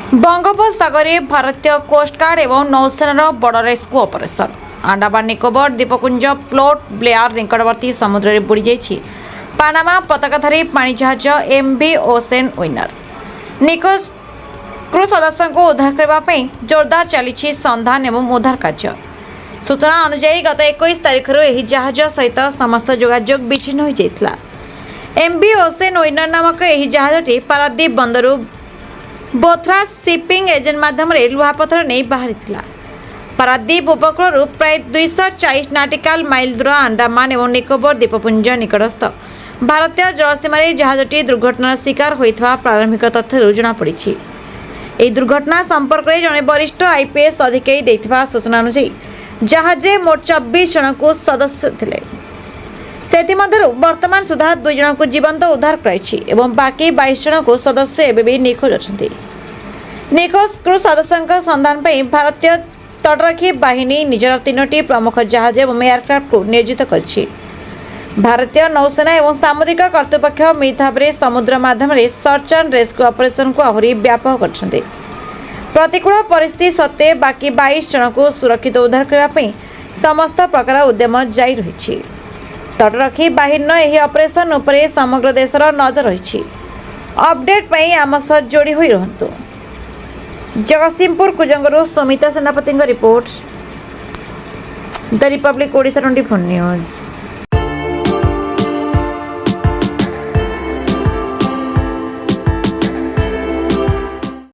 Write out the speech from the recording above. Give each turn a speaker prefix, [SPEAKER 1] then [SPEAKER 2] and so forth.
[SPEAKER 1] बंगोपसागर भारतीय कोस्टगार्ड एवं नौसेनार बड़ रेस्क्यू ऑपरेशन अंडमान निकोबर द्वीपपुंज पोर्ट ब्लेयर निकटवर्ती समुद्र में बुड़ी जाइछि पानामा पताकाधारी पाणीजहाज एमवी ओसेन विनर निकोज क्रू सदस्यों को उद्धार करने जोरदार चली संधान एवं उद्धार कार्य। सूचना अनुसार गत 21 तारिख जहाज सहित समस्त जोगाजोग विच्छिन्न हो जाता। एमवी ओसेन विनर नामक यह जहाजटी पारादीप बंदरू बोथरा शिपिंग एजेंट माध्यम लुहापथर नहीं बाहरी पारादीप उपकूल प्राय 240 नाटिकाल माइल दूर अंडमान और निकोबर द्वीपपुंज निकटस्थ भारतीय जलसीमार जहाजटी दुर्घटनार शिकार होता प्रारंभिक तथ्य जमापड़ी। यह दुर्घटना संपर्क में जड़े वरिष्ठ आईपीएस अधिकारी देथिबा सूचना अनुसार जहाज मोट 24 जन को सदस्य थे से वर्तमान सुधा 2 जन को जीवंत उद्धार कर बाकी 22 जन को सदस्य एवं भी निखोज अच्छा। निखोज क्रू सदस्यों संधान पर भारतीय तटरक्षी बाहिनी निजर 3टी प्रमुख जहाज एवं एयरक्राफ्ट को नियोजित कर भारतीय नौसेना एवं सामुद्रिक कर्तृपक्ष मिलित भाव समुद्र माध्यम सर्च एंड रेस्क्यू ऑपरेशन को आहरी व्यापक कर प्रतिकूल परिस्थिति सत्वे बाकी 22 जन को सुरक्षित उद्धार करने समस्त प्रकार उद्यम जारी रही। तटरक्षी बाहिनी यह ऑपरेशन उपरे समग्र देशर नजर रही। अपडेट पाई आम सह जोड़ी हुई रहंतु। जगतसिंहपुर कुजंगरू सुमिता सेनापति report the Republic Odisha 24 news.